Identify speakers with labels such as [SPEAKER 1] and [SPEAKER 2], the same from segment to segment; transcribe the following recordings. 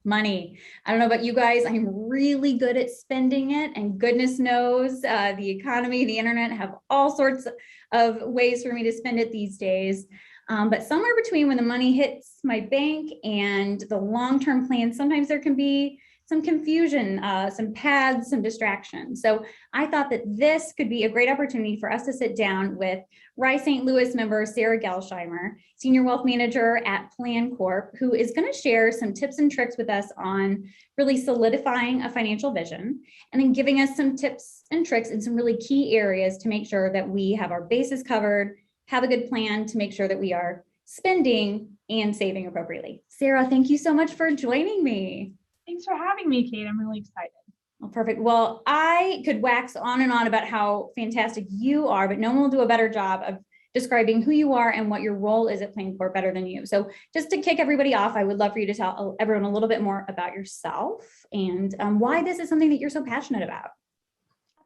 [SPEAKER 1] money. I don't know about you guys. I'm really good at spending it, and goodness knows the economy, the internet have all sorts of ways for me to spend it these days. But somewhere between when the money hits my bank and the long-term plan, sometimes there can be some confusion, some paths, some distractions. So I thought that this could be a great opportunity for us to sit down with Rye St. Louis member Sara Gelsheimer, Senior Wealth Manager at Plancorp, who is going to share some tips and tricks with us on really solidifying a financial vision, and then giving us some tips and tricks in some really key areas to make sure that we have our bases covered, have a good plan to make sure that we are spending and saving appropriately. Sara, thank you so much for joining me.
[SPEAKER 2] Thanks for having me, Kate. I'm really excited.
[SPEAKER 1] Well, perfect. Well, I could wax on and on about how fantastic you are, but no one will do a better job of describing who you are and what your role is at Plancorp better than you. So just to kick everybody off, I would love for you to tell everyone a little bit more about yourself and why this is something that you're so passionate about.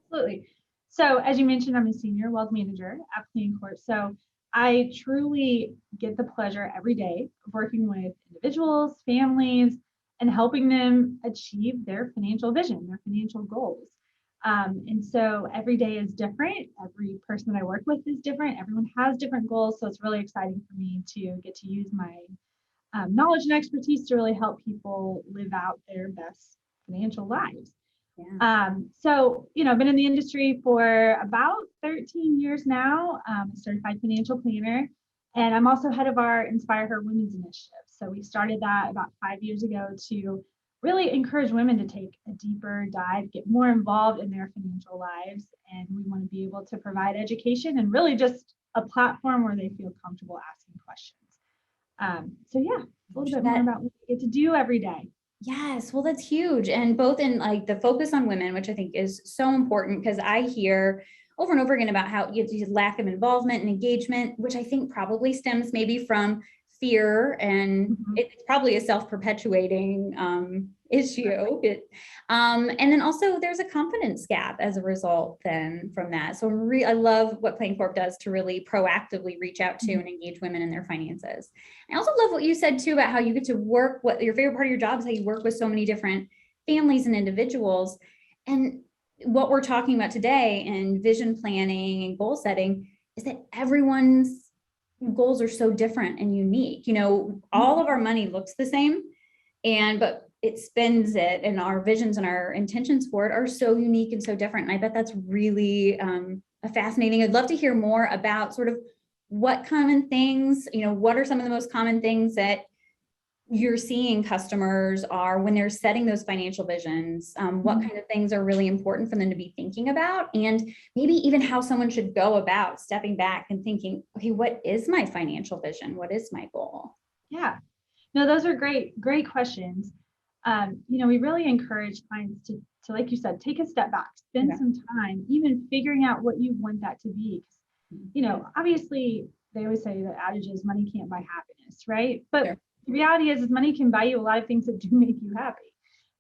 [SPEAKER 2] Absolutely. So as you mentioned, I'm a senior wealth manager at Plancorp. So I truly get the pleasure every day of working with individuals, families, and helping them achieve their financial vision, their financial goals. And so every day is different. Every person that I work with is different. Everyone has different goals. So it's really exciting for me to get to use my knowledge and expertise to really help people live out their best financial lives. Yeah. So, I've been in the industry for about 13 years now. I'm a certified financial planner, and I'm also head of our Inspire Her Women's Initiative. So we started that about 5 years ago to really encourage women to take a deeper dive, get more involved in their financial lives. And we want to be able to provide education and really just a platform where they feel comfortable asking questions. So yeah, a little bit more about what we get to do every day.
[SPEAKER 1] Yes, well, that's huge. And both in like the focus on women, which I think is so important, because I hear over and over again about how you have lack of involvement and engagement, which I think probably stems maybe from fear, and it's probably a self-perpetuating issue. And then also there's a confidence gap as a result then from that. So I love what Plancorp does to really proactively reach out to and engage women in their finances. I also love what you said too about how you get to work, what your favorite part of your job is how you work with so many different families and individuals. And what we're talking about today in vision planning and goal setting is that everyone's goals are so different and unique. All of our money looks the same, but it spends it, and our visions and our intentions for it are so unique and so different. And I bet that's really fascinating. I'd love to hear more about sort of what common things, what are some of the most common things that you're seeing customers are when they're setting those financial visions, what kind of things are really important for them to be thinking about, and maybe even how someone should go about stepping back and thinking, okay, what is my financial vision? What is my goal?
[SPEAKER 2] Yeah, no, those are great questions. We really encourage clients to, like you said, take a step back, spend some time, even figuring out what you want that to be. Obviously they always say the adage is money can't buy happiness, right? But the reality is money can buy you a lot of things that do make you happy.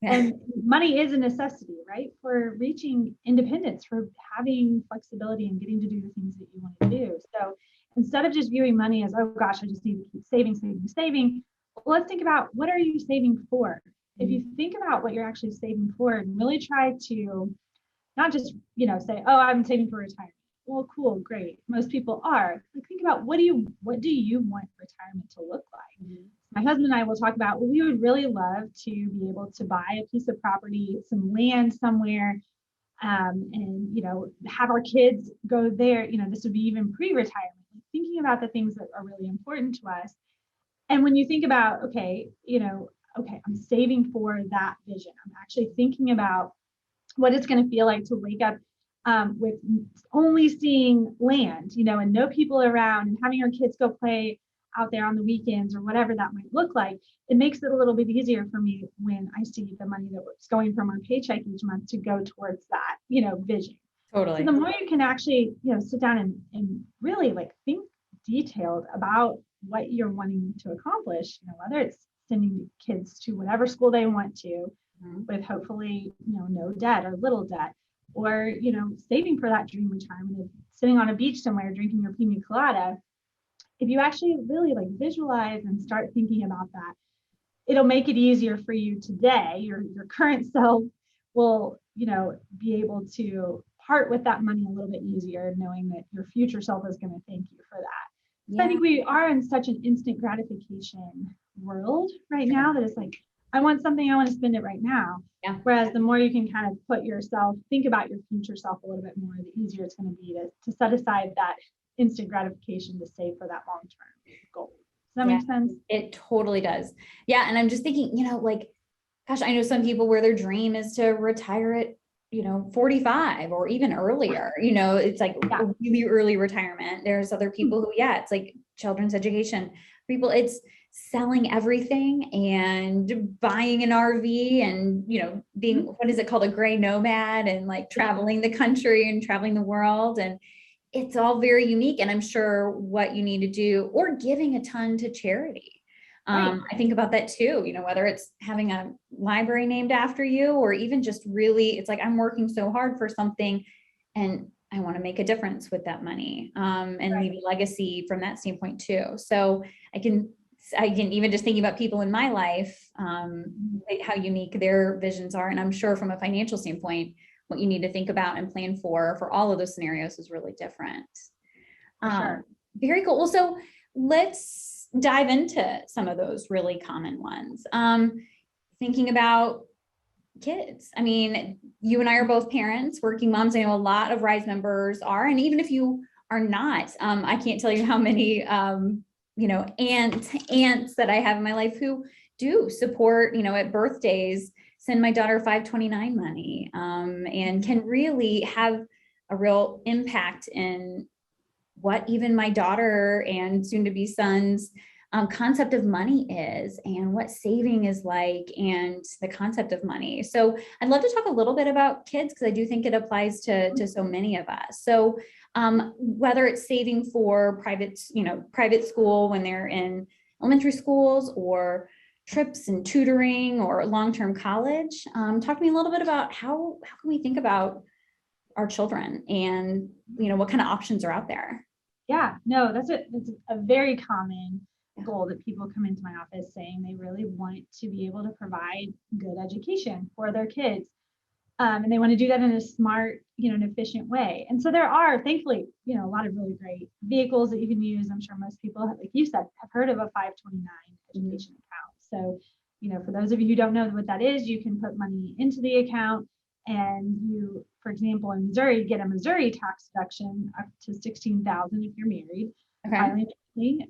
[SPEAKER 2] Yeah. And money is a necessity, right? For reaching independence, for having flexibility and getting to do the things that you want to do. So instead of just viewing money as, oh gosh, I just need to keep saving, well, let's think about, what are you saving for? If you think about what you're actually saving for and really try to not just, say, oh, I'm saving for retirement. Well, cool, great. Most people are. Like, think about what do you want retirement to look like? My husband and I will talk about, well, we would really love to be able to buy a piece of property, some land somewhere, and have our kids go there. This would be even pre-retirement. Thinking about the things that are really important to us. And when you think about, okay, I'm saving for that vision. I'm actually thinking about what it's going to feel like to wake up with only seeing land, and no people around, and having our kids go play out there on the weekends or whatever that might look like. It makes it a little bit easier for me when I see the money that was going from our paycheck each month to go towards that, vision.
[SPEAKER 1] Totally.
[SPEAKER 2] So the more you can actually, sit down and really think detailed about what you're wanting to accomplish, whether it's sending kids to whatever school they want to, with hopefully, no debt or little debt, or, saving for that dream retirement of sitting on a beach somewhere drinking your pina colada. If you actually really visualize and start thinking about that, it'll make it easier for you today. Your current self will, be able to part with that money a little bit easier, knowing that your future self is going to thank you for that. So I think we are in such an instant gratification world right now that it's like, I want something, I want to spend it right now.
[SPEAKER 1] Yeah.
[SPEAKER 2] Whereas the more you can kind of think about your future self a little bit more, the easier it's going to be to set aside that instant gratification to save for that long-term goal. Does that make sense?
[SPEAKER 1] It totally does. Yeah. And I'm just thinking, like, gosh, I know some people where their dream is to retire at, 45 or even earlier, it's like a really early retirement. There's other people who, it's like children's education people, it's selling everything and buying an RV and, being, what is it called? A gray nomad, and like traveling the country and traveling the world. And it's all very unique. And I'm sure what you need to do, or giving a ton to charity. I think about that too, whether it's having a library named after you, or even just really, it's like, I'm working so hard for something and I want to make a difference with that money, and leave a legacy from that standpoint too. So I can even just thinking about people in my life, how unique their visions are. And I'm sure from a financial standpoint, what you need to think about and plan for all of those scenarios is really different.
[SPEAKER 2] Sure.
[SPEAKER 1] Very cool. Well, so let's dive into some of those really common ones. Thinking about kids. I mean, you and I are both parents, working moms. I know a lot of RISE members are, and even if you are not, I can't tell you how many, aunts that I have in my life who do support, at birthdays, send my daughter 529 money, and can really have a real impact in what even my daughter and soon to be son's concept of money is, and what saving is like, and the concept of money. So I'd love to talk a little bit about kids, because I do think it applies to so many of us. So whether it's saving for private school when they're in elementary schools, or trips and tutoring, or long-term college, talk to me a little bit about how can we think about our children, and what kind of options are out there.
[SPEAKER 2] Yeah, no, that's a very common goal that people come into my office saying they really want to be able to provide good education for their kids. And they want to do that in a smart, and efficient way. And so there are, thankfully, a lot of really great vehicles that you can use. I'm sure most people, like you said, have heard of a 529 education account. So, for those of you who don't know what that is, you can put money into the account, and you, for example, in Missouri, get a Missouri tax deduction up to $16,000 if you're married. Okay.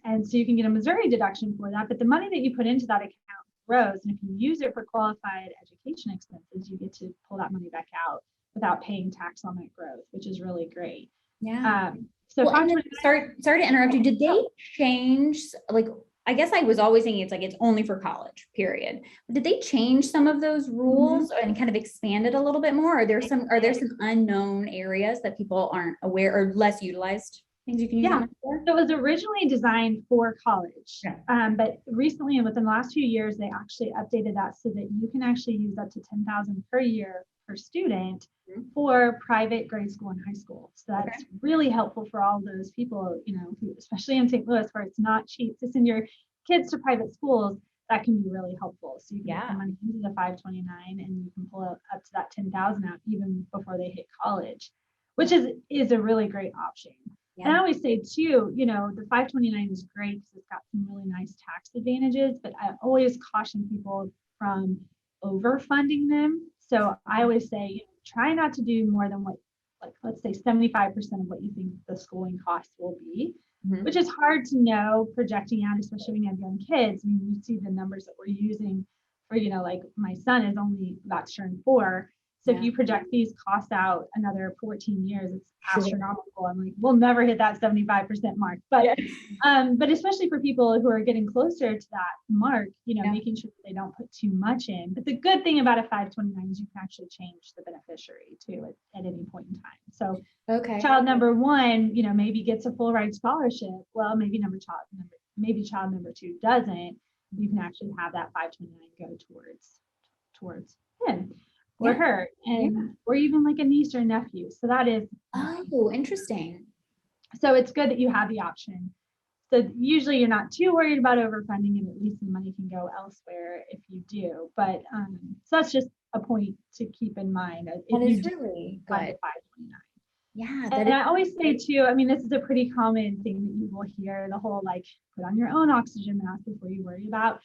[SPEAKER 2] And so you can get a Missouri deduction for that. But the money that you put into that account grows, and if you use it for qualified education expenses, you get to pull that money back out without paying tax on that growth, which is really great.
[SPEAKER 1] Yeah. Sorry to interrupt you. Did they change, like, I guess I was always thinking it's only for college, period. Did they change some of those rules and kind of expand it a little bit more? Are there some unknown areas that people aren't aware, or less utilized things you can use?
[SPEAKER 2] So it was originally designed for college, but recently, and within the last few years, they actually updated that so that you can actually use up to $10,000 per year per student for private grade school and high school. So that's really helpful for all those people, who, especially in St. Louis, where it's not cheap to send your kids to private schools. That can be really helpful. So you can get the money into the 529, and you can pull up to that 10,000 out even before they hit college, which is a really great option. Yeah. And I always say too, the 529 is great because it's got some really nice tax advantages, but I always caution people from overfunding them. So I always say, try not to do more than what, like, let's say 75% of what you think the schooling costs will be, which is hard to know projecting out, especially when you have young kids. I mean, you see the numbers that we're using for, like my son is only about to turn 4. So if you project these costs out another 14 years, it's astronomical. I'm like, we'll never hit that 75% mark. But but especially for people who are getting closer to that mark, making sure that they don't put too much in. But the good thing about a 529 is you can actually change the beneficiary too at any point in time. So child number 1, maybe gets a full ride scholarship. Well, maybe child number 2 doesn't. You can actually have that 529 go towards him or her, and or even like a niece or nephew. So that is
[SPEAKER 1] interesting.
[SPEAKER 2] So it's good that you have the option. So usually you're not too worried about overfunding, and at least the money can go elsewhere if you do. But so that's just a point to keep in mind if
[SPEAKER 1] That
[SPEAKER 2] you
[SPEAKER 1] is
[SPEAKER 2] do
[SPEAKER 1] really
[SPEAKER 2] fund
[SPEAKER 1] good.
[SPEAKER 2] a 529.
[SPEAKER 1] Yeah, that
[SPEAKER 2] And
[SPEAKER 1] is.
[SPEAKER 2] I always say too, I mean, this is a pretty common thing that you will hear, the whole like put on your own oxygen mask before you worry about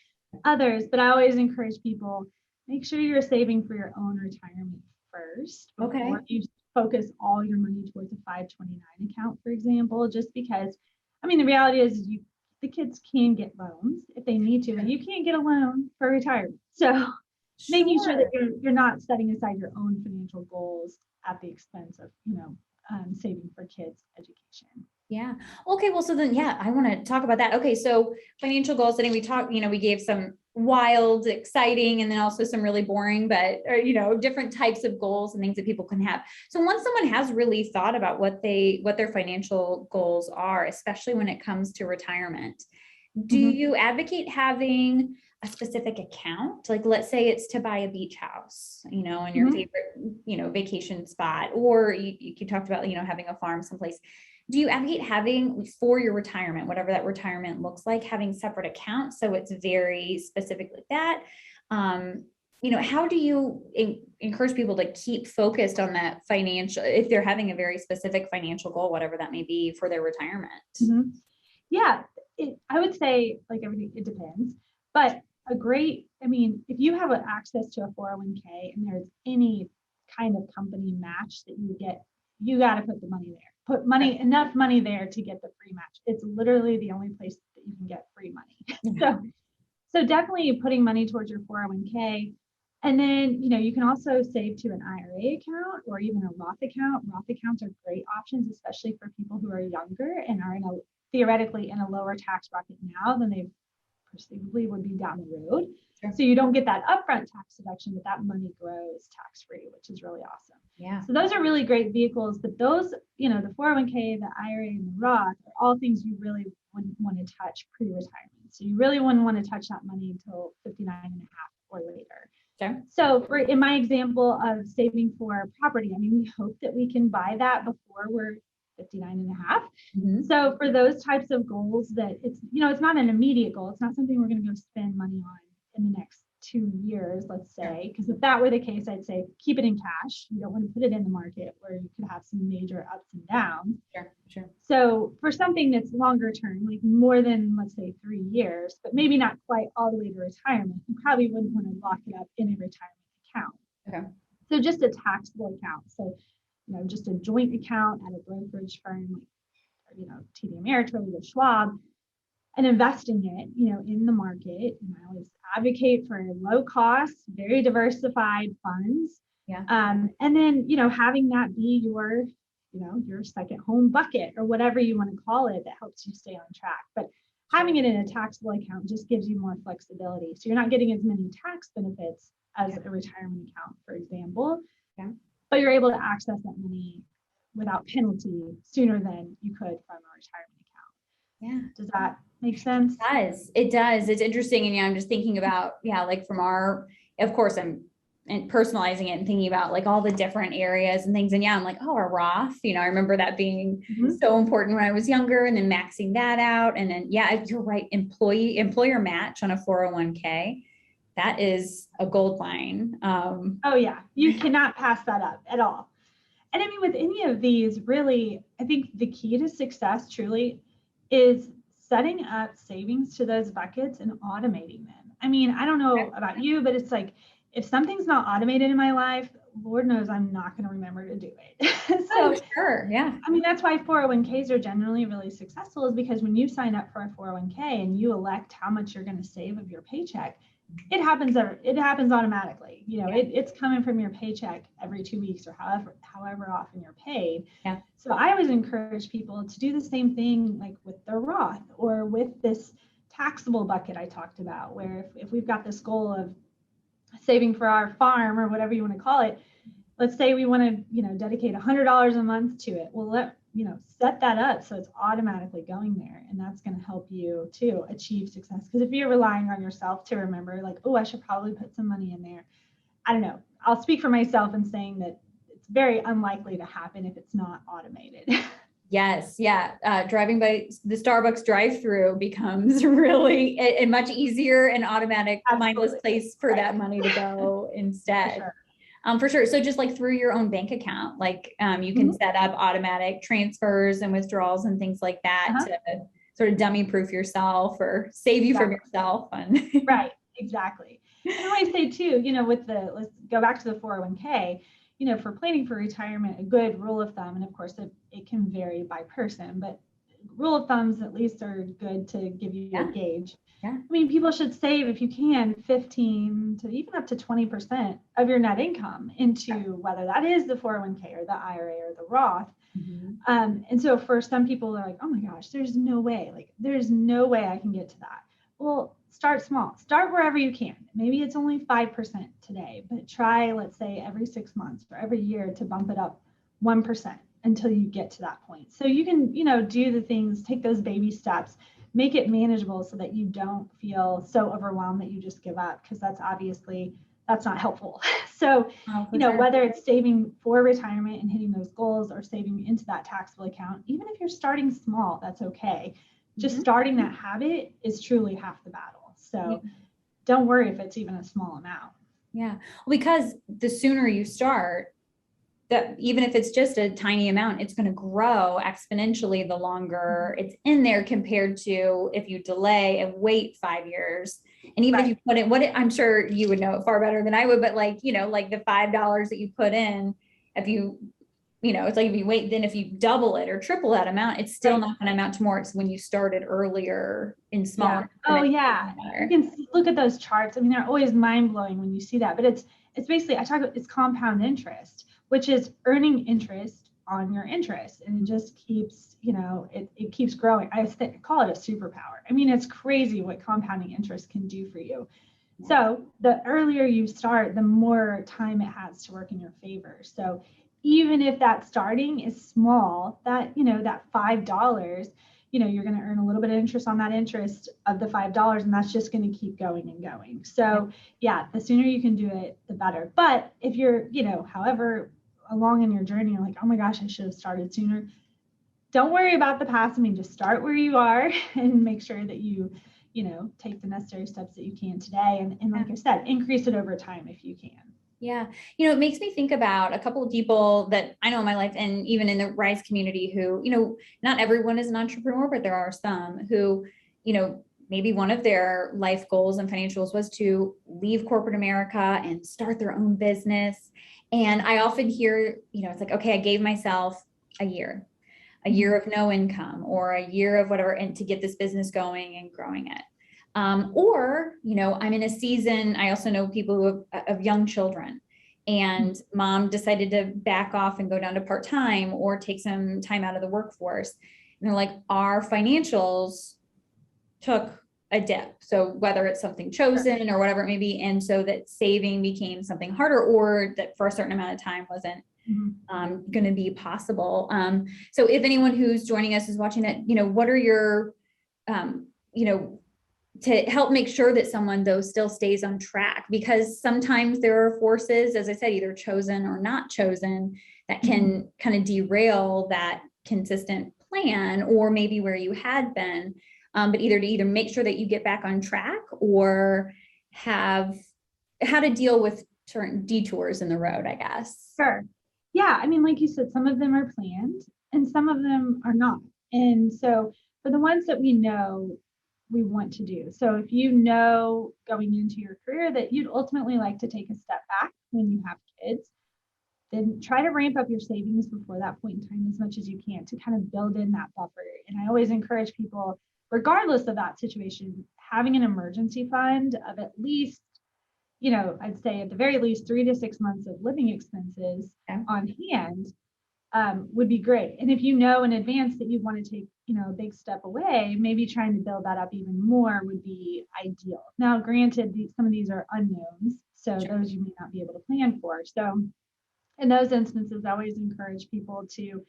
[SPEAKER 2] others. But I always encourage people, make sure you're saving for your own retirement first
[SPEAKER 1] Okay.
[SPEAKER 2] before you focus all your money towards a 529 account, for example, just because, I mean, the reality is the kids can get loans if they need to, and you can't get a loan for retirement. So making sure that
[SPEAKER 1] Sure.
[SPEAKER 2] you're not setting aside your own financial goals at the expense of, saving for kids' education.
[SPEAKER 1] Yeah. Okay. Well, so then, yeah, I want to talk about that. Okay. So financial goal setting, we talked, we gave some wild, exciting, and then also some really boring, but, different types of goals and things that people can have. So once someone has really thought about what their financial goals are, especially when it comes to retirement, do you advocate having a specific account? Like, let's say it's to buy a beach house, in your favorite, vacation spot, or you talked about, having a farm someplace. Do you advocate having for your retirement, whatever that retirement looks like, having separate accounts so it's very specific like that? How do you encourage people to keep focused on that financial, if they're having a very specific financial goal, whatever that may be for their retirement?
[SPEAKER 2] Yeah, I would say like everything, it depends. But if you have access to a 401k and there's any kind of company match that you get, you got to put the money there. Put enough money there to get the free match. It's literally the only place that you can get free money. So definitely putting money towards your 401k. And then, you can also save to an IRA account or even a Roth account. Roth accounts are great options, especially for people who are younger and are theoretically in a lower tax bracket now than they perceivably would be down the road. Sure. So you don't get that upfront tax deduction, but that money grows tax-free, which is really awesome.
[SPEAKER 1] Yeah.
[SPEAKER 2] So those are really great vehicles, but those, the 401k, the IRA, and the Roth are all things you really wouldn't want to touch pre-retirement. So you really wouldn't want to touch that money until 59 and a half or later.
[SPEAKER 1] Sure.
[SPEAKER 2] So in my example of saving for property, I mean, we hope that we can buy that before we're 59 and a half. So for those types of goals that it's not an immediate goal. It's not something we're going to go spend money on in the next 2 years, let's say, because if that were the case, I'd say keep it in cash. You don't want to put it in the market where you could have some major ups and downs.
[SPEAKER 1] Sure.
[SPEAKER 2] So for something that's longer term, like more than, let's say, 3 years, but maybe not quite all the way to retirement, you probably wouldn't want to lock it up in a retirement account.
[SPEAKER 1] Okay.
[SPEAKER 2] So just a taxable account. So, just a joint account at a brokerage firm, like, TD Ameritrade or Schwab, and investing it, in the market. And I always advocate for low cost, very diversified funds.
[SPEAKER 1] Yeah.
[SPEAKER 2] And then, having that be your second home bucket or whatever you want to call it that helps you stay on track. But having it in a taxable account just gives you more flexibility. So you're not getting as many tax benefits as a retirement account, for example.
[SPEAKER 1] Yeah.
[SPEAKER 2] But you're able to access that money without penalty sooner than you could from a retirement account.
[SPEAKER 1] Yeah.
[SPEAKER 2] Does that make sense?
[SPEAKER 1] It does. It's interesting. And I'm just thinking about, like from of course I'm personalizing it and thinking about like all the different areas and things. And I'm like, oh, a Roth, I remember that being so important when I was younger, and then maxing that out. And then, you're right. Employer match on a 401k. That is a gold mine.
[SPEAKER 2] Oh yeah. You cannot pass that up at all. And I mean, with any of these, really, I think the key to success truly is setting up savings to those buckets and automating them. I mean, I don't know about you, but it's like, if something's not automated in my life, Lord knows I'm not going to remember to do it. So,
[SPEAKER 1] sure. Yeah.
[SPEAKER 2] I mean, that's why 401ks are generally really successful, is because when you sign up for a 401k and you elect how much you're going to save of your paycheck, it happens automatically. It's coming from your paycheck every 2 weeks or however often you're paid.
[SPEAKER 1] Yeah.
[SPEAKER 2] So I always encourage people to do the same thing, like with their Roth or with this taxable bucket I talked about, where if we've got this goal of saving for our farm or whatever you want to call it, let's say we want to, dedicate $100 a month to it. Well, set that up so it's automatically going there, and that's going to help you to achieve success. Because if you're relying on yourself to remember, like, oh, I should probably put some money in there, I don't know. I'll speak for myself in saying that it's very unlikely to happen if it's not automated.
[SPEAKER 1] Yes, yeah. Driving by the Starbucks drive-through becomes really a much easier and automatic, mindless
[SPEAKER 2] Absolutely.
[SPEAKER 1] place for
[SPEAKER 2] Right.
[SPEAKER 1] that money to go
[SPEAKER 2] For
[SPEAKER 1] instead.
[SPEAKER 2] sure.
[SPEAKER 1] For sure. So just like through your own bank account, like you can
[SPEAKER 2] Mhm.
[SPEAKER 1] set up automatic transfers and withdrawals and things like that
[SPEAKER 2] Uh-huh.
[SPEAKER 1] to sort of dummy proof yourself or save you from
[SPEAKER 2] Exactly.
[SPEAKER 1] yourself. And
[SPEAKER 2] Right. Exactly. And I always say too, with let's go back to the 401k, for planning for retirement, a good rule of thumb, and of course it can vary by person, but rule of thumbs at least are good to give you a
[SPEAKER 1] yeah,
[SPEAKER 2] gauge.
[SPEAKER 1] yeah,
[SPEAKER 2] I mean, people should save, if you can, 15 to even up to 20% of your net income into whether that is the 401k or the IRA or the Roth.
[SPEAKER 1] mhm,
[SPEAKER 2] And so for some people, they're like, oh my gosh, there's no way. Like, there's no way I can get to that. Well, start small. Start wherever you can. Maybe it's only 5% today, but try, let's say, every 6 months or every year to bump it up 1% until you get to that point. So you can, do the things, take those baby steps, make it manageable so that you don't feel so overwhelmed that you just give up, because that's not helpful. So,
[SPEAKER 1] oh, for sure.
[SPEAKER 2] whether it's saving for retirement and hitting those goals or saving into that taxable account, even if you're starting small, that's okay. Just
[SPEAKER 1] Mhm.
[SPEAKER 2] starting that habit is truly half the battle.
[SPEAKER 1] Yeah.
[SPEAKER 2] So don't worry if it's even a small amount.
[SPEAKER 1] Yeah. Well, because the sooner you start, that even if it's just a tiny amount, it's going to grow exponentially the longer it's in there compared to if you delay and wait 5 years. And even if
[SPEAKER 2] Right.
[SPEAKER 1] you put in I'm sure you would know it far better than I would, but like, like the $5 that you put in, if you, it's like if you wait, then if you double it or triple that amount, it's still
[SPEAKER 2] Right.
[SPEAKER 1] not going to amount to more. It's when you started earlier in
[SPEAKER 2] Yeah.
[SPEAKER 1] smaller
[SPEAKER 2] Oh,
[SPEAKER 1] increments.
[SPEAKER 2] yeah. You can look at those charts. I mean, they're always mind blowing when you see that, but it's basically, I talk about, it's compound interest, which is earning interest on your interest. And it just keeps, it keeps growing. I call it a superpower. I mean, it's crazy what compounding interest can do for you. So the earlier you start, the more time it has to work in your favor. So even if that starting is small, that $5, you're going to earn a little bit of interest on that interest of the $5, and that's just going to keep going and going. So yeah, the sooner you can do it, the better. But if you're, however along in your journey, you're like, oh my gosh, I should have started sooner. Don't worry about the past. I mean, just start where you are and make sure that you take the necessary steps that you can today. And like I said, increase it over time if you can.
[SPEAKER 1] Yeah. It makes me think about a couple of people that I know in my life and even in the RISE community who, not everyone is an entrepreneur, but there are some who, maybe one of their life goals and financials was to leave corporate America and start their own business. And I often hear, it's like, okay, I gave myself a year of no income or a year of whatever, and to get this business going and growing it. Or, I'm in a season, I also know people who have young children and mom decided to back off and go down to part-time or take some time out of the workforce. And they're like, our financials took a dip. So whether it's something chosen or whatever it may be, and so that saving became something harder, or that for a certain amount of time wasn't going to be possible. So if anyone who's joining us is watching it, what are your, to help make sure that someone though still stays on track, because sometimes there are forces, as I said, either chosen or not chosen, that can kind of derail that consistent plan or maybe where you had been. But either to make sure that you get back on track or have how to deal with certain detours in the road, I guess.
[SPEAKER 2] Sure. Yeah. I mean, like you said, some of them are planned and some of them are not. And so for the ones that we know we want to do. So if you know going into your career that you'd ultimately like to take a step back when you have kids, then try to ramp up your savings before that point in time as much as you can to kind of build in that buffer. And I always encourage people, regardless of that situation, having an emergency fund of at least, I'd say at the very least 3 to 6 months of living expenses on hand would be great. And if you know in advance that you want to take, a big step away, maybe trying to build that up even more would be ideal. Now, granted, some of these are unknowns, so those you may not be able to plan for. So in those instances, I always encourage people to,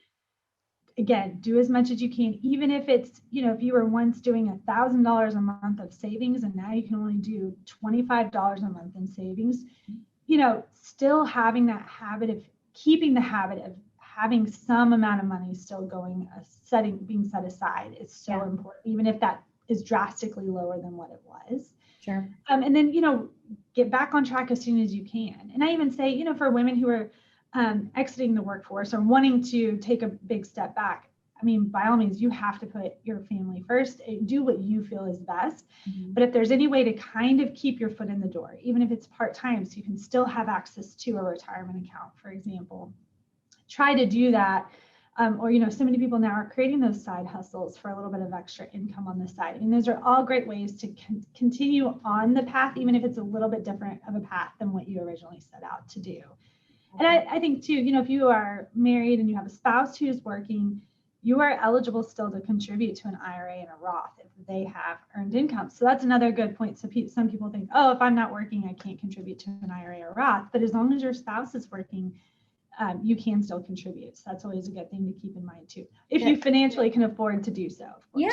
[SPEAKER 2] again, do as much as you can, even if it's, if you were once doing $1,000 a month of savings and now you can only do $25 a month in savings, still having that habit of keeping the habit of having some amount of money still being set aside is so important, even if that is drastically lower than what it was.
[SPEAKER 1] Sure.
[SPEAKER 2] And then, get back on track as soon as you can. And I even say, for women who are exiting the workforce or wanting to take a big step back, I mean, by all means, you have to put your family first, do what you feel is best.
[SPEAKER 1] Mm-hmm.
[SPEAKER 2] But if there's any way to kind of keep your foot in the door, even if it's part-time, so you can still have access to a retirement account, for example, try to do that. Or, so many people now are creating those side hustles for a little bit of extra income on the side. I mean, those are all great ways to continue on the path, even if it's a little bit different of a path than what you originally set out to do. And I think too, if you are married and you have a spouse who's working, you are eligible still to contribute to an IRA and a Roth if they have earned income. So that's another good point. So some people think, oh, if I'm not working, I can't contribute to an IRA or Roth. But as long as your spouse is working, you can still contribute. So that's always a good thing to keep in mind too, if you financially can afford to do so. Of course.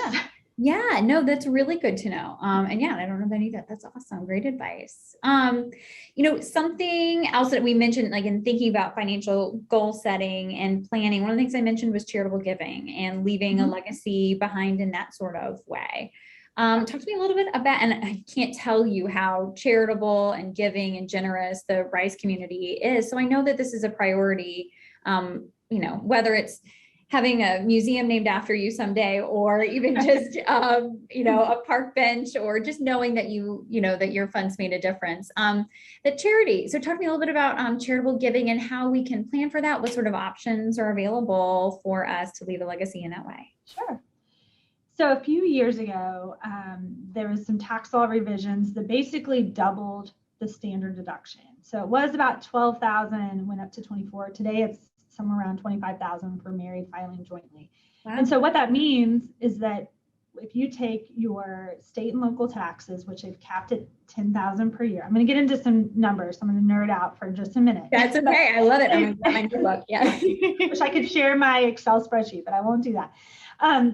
[SPEAKER 1] Yeah, no, that's really good to know. And yeah, I don't know if any of that. That's awesome. Great advice. Something else that we mentioned, like in thinking about financial goal setting and planning, one of the things I mentioned was charitable giving and leaving a legacy behind in that sort of way. Talk to me a little bit about, and I can't tell you how charitable and giving and generous the Rice community is. So I know that this is a priority, whether it's having a museum named after you someday, or even just, a park bench, or just knowing that that your funds made a difference. The charity. So talk to me a little bit about charitable giving and how we can plan for that. What sort of options are available for us to leave a legacy in that way?
[SPEAKER 2] Sure. So a few years ago, there was some tax law revisions that basically doubled the standard deduction. So it was about $12,000, went up to $24,000. Today it's somewhere around $25,000 for married filing jointly. Wow. And so what that means is that if you take your state and local taxes, which they've capped at $10,000 per year, I'm going to get into some numbers. So I'm going to nerd out for just a minute.
[SPEAKER 1] That's okay. I love it. I'm going to get my new book. Yeah.
[SPEAKER 2] Wish I could share my Excel spreadsheet, but I won't do that.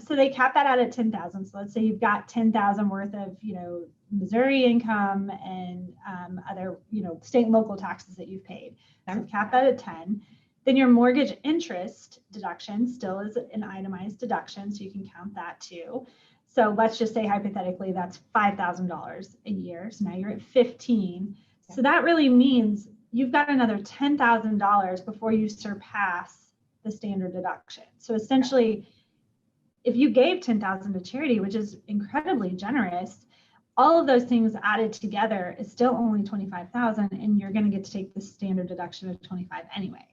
[SPEAKER 2] So they cap that out at $10,000. So let's say you've got $10,000 worth of, Missouri income and other, state and local taxes that you've paid. So cap that at 10. Then your mortgage interest deduction still is an itemized deduction, so you can count that too. So let's just say hypothetically that's $5,000 a year. So now you're at 15. So that really means you've got another $10,000 before you surpass the standard deduction. So essentially, if you gave $10,000 to charity, which is incredibly generous, all of those things added together is still only $25,000, and you're going to get to take the standard deduction of $25,000 anyway.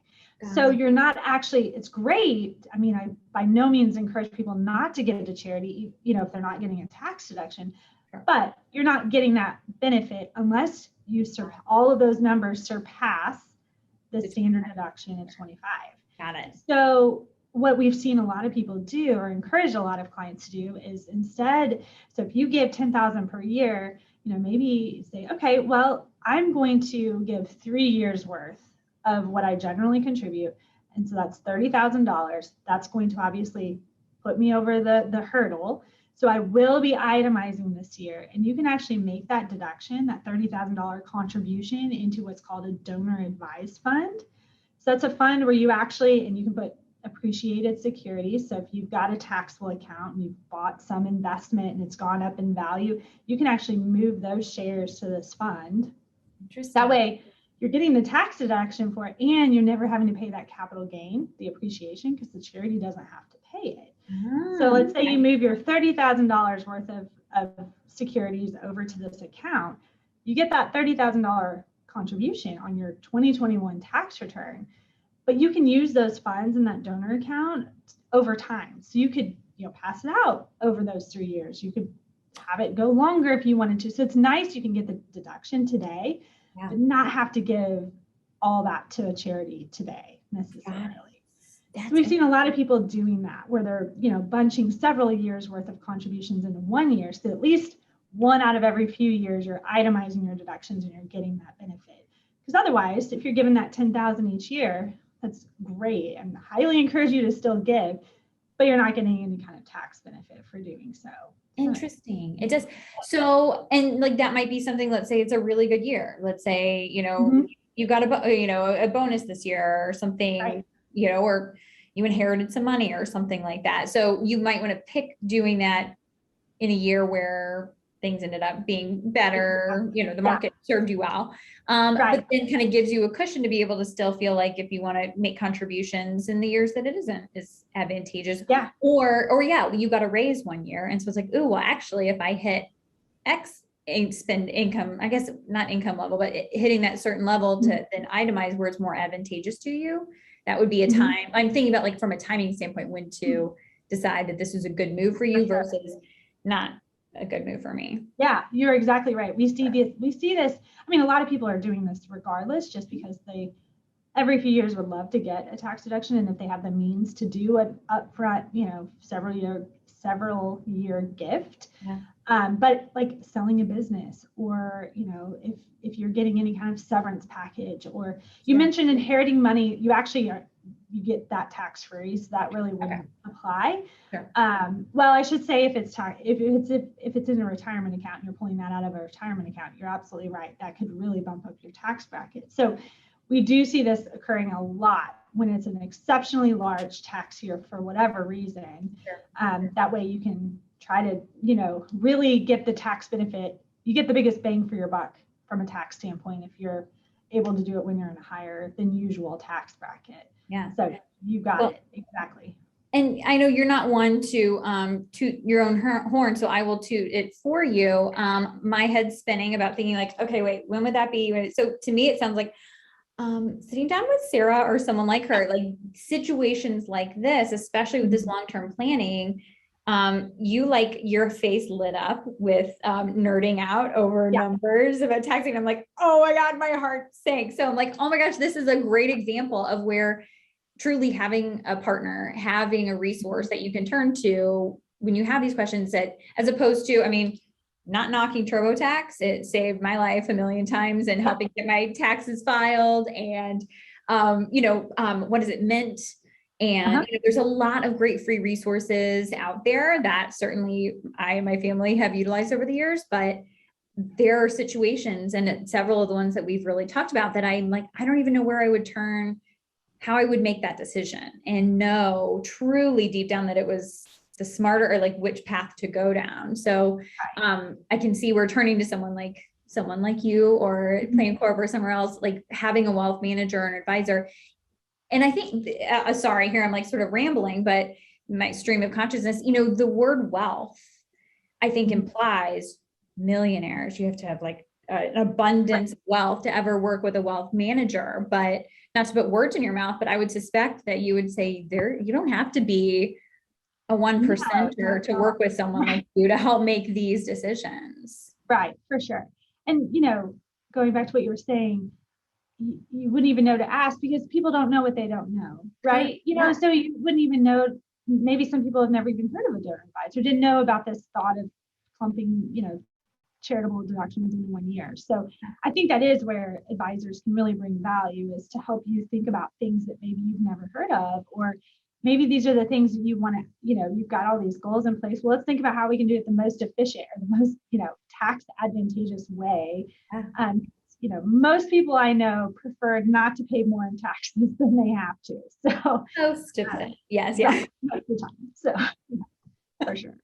[SPEAKER 2] So you're not actually, it's great. I mean, I by no means encourage people not to give it to charity, if they're not getting a tax deduction, but you're not getting that benefit unless you all of those numbers surpass the standard deduction of $25,000.
[SPEAKER 1] Got it.
[SPEAKER 2] So what we've seen a lot of people do, or encourage a lot of clients to do, is instead, so if you give $10,000 per year, maybe say, okay, well, I'm going to give 3 years worth of what I generally contribute. And so that's $30,000. That's going to obviously put me over the hurdle. So I will be itemizing this year. And you can actually make that deduction, that $30,000 contribution, into what's called a donor advised fund. So that's a fund where you actually, and you can put appreciated securities. So if you've got a taxable account and you've bought some investment and it's gone up in value, you can actually move those shares to this fund.
[SPEAKER 1] Interesting.
[SPEAKER 2] That way, you're getting the tax deduction for it, and you're never having to pay that capital gain, the appreciation, because the charity doesn't have to pay it. So let's say you move your $30,000 worth of securities over to this account, you get that $30,000 contribution on your 2021 tax return, but you can use those funds in that donor account over time. So you could, pass it out over those 3 years. You could have it go longer if you wanted to. So it's nice you can get the deduction today, but not have to give all that to a charity today necessarily. So we've seen a lot of people doing that, where they're, bunching several years worth of contributions into 1 year. So at least one out of every few years, you're itemizing your deductions and you're getting that benefit. Because otherwise, if you're given that $10,000 each year, that's great, and highly encourage you to still give, but you're not getting any kind of tax benefit for doing so.
[SPEAKER 1] Interesting. It does. So, and like that might be something, let's say it's a really good year. Let's say, you got a bonus this year or something,
[SPEAKER 2] right.
[SPEAKER 1] or you inherited some money or something like that. So you might want to pick doing that in a year where things ended up being better, the market served you well. But then kind of gives you a cushion to be able to still feel like if you want to make contributions in the years that it isn't as advantageous.
[SPEAKER 2] Yeah.
[SPEAKER 1] Or you got a raise one year. And so it's like, oh, well, actually, if I hit X spend income, I guess not income level, but hitting that certain level to then itemize where it's more advantageous to you, that would be a time. I'm thinking about like from a timing standpoint, when to decide that this is a good move for you versus not a good move for me.
[SPEAKER 2] Yeah, you're exactly right. We see this. I mean, a lot of people are doing this regardless, just because they every few years would love to get a tax deduction. And if they have the means to do an upfront, several year gift. Yeah. But like selling a business, or, if you're getting any kind of severance package, or you mentioned inheriting money, you get that tax free. So that really wouldn't apply.
[SPEAKER 1] Sure.
[SPEAKER 2] Well, I should say if it's in a retirement account and you're pulling that out of a retirement account, you're absolutely right. That could really bump up your tax bracket. So we do see this occurring a lot when it's an exceptionally large tax year for whatever reason. Sure. That way you can try to, really get the tax benefit. You get the biggest bang for your buck from a tax standpoint if you're able to do it when you're in a higher than usual tax bracket.
[SPEAKER 1] Yeah.
[SPEAKER 2] So you got it. Exactly.
[SPEAKER 1] And I know you're not one to toot your own horn, so I will toot it for you. My head's spinning about thinking like, okay, wait, when would that be? So to me, it sounds like sitting down with Sara or someone like her, like situations like this, especially with this long-term planning, your face lit up with nerding out over numbers about taxing. I'm like, oh my God, my heart sank. So I'm like, oh my gosh, this is a great example of where truly having a partner, having a resource that you can turn to when you have these questions, that as opposed to, not knocking TurboTax, it saved my life a million times and helping get my taxes filed, and what is it, Mint, and there's a lot of great free resources out there that certainly I and my family have utilized over the years. But there are situations, and several of the ones that we've really talked about, that I'm like, I don't even know where I would turn, how I would make that decision, and know truly deep down that it was the smarter, or like which path to go down. So I can see we're turning to someone like you, or Plancorp, or somewhere else, like having a wealth manager or an advisor. And I think, sorry, here I'm like sort of rambling, but my stream of consciousness, the word wealth, I think implies millionaires. You have to have like an abundance of wealth to ever work with a wealth manager. But not to put words in your mouth, but I would suspect that you would say you don't have to be a 1%er to work with someone like you to help make these decisions.
[SPEAKER 2] Right, for sure. And, going back to what you were saying, you wouldn't even know to ask, because people don't know what they don't know, right? So you wouldn't even know. Maybe some people have never even heard of a donor advisor, didn't know about this thought of clumping, charitable deductions in 1 year. So I think that is where advisors can really bring value, is to help you think about things that maybe you've never heard of, or maybe these are the things that you want to, you've got all these goals in place. Well, let's think about how we can do it the most efficient, or the most, tax advantageous way. Most people I know prefer not to pay more in taxes than they have to. So
[SPEAKER 1] most of it. Yes. Yeah.
[SPEAKER 2] Most of the time. So for sure.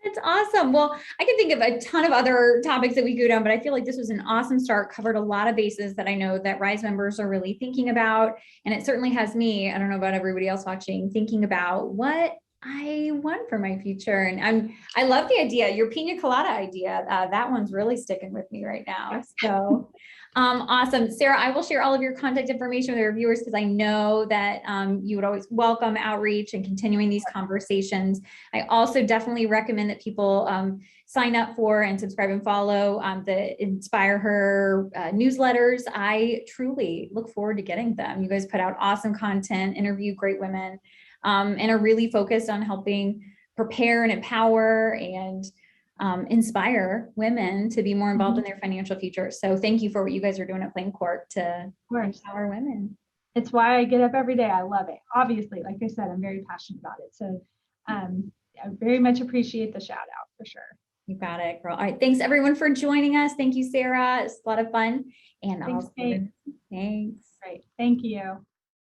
[SPEAKER 1] That's awesome. Well, I can think of a ton of other topics that we go down, but I feel like this was an awesome start, covered a lot of bases that I know that RISE members are really thinking about. And it certainly has me, I don't know about everybody else watching, thinking about what I want for my future. And I love the idea, your pina colada idea. That one's really sticking with me right now. So awesome. Sara, I will share all of your contact information with our viewers, because I know that you would always welcome outreach and continuing these conversations. I also definitely recommend that people sign up for and subscribe and follow the Inspire Her newsletters. I truly look forward to getting them. You guys put out awesome content, interview great women, and are really focused on helping prepare and empower and inspire women to be more involved in their financial future. So thank you for what you guys are doing at Plancorp to empower women.
[SPEAKER 2] It's why I get up every day. I love it. Obviously, like I said, I'm very passionate about it. So I very much appreciate the shout out, for sure.
[SPEAKER 1] You got it, girl. All right. Thanks everyone for joining us. Thank you, Sara. It's a lot of fun. And
[SPEAKER 2] thanks, Kate.
[SPEAKER 1] Thanks.
[SPEAKER 2] Great. Thank you.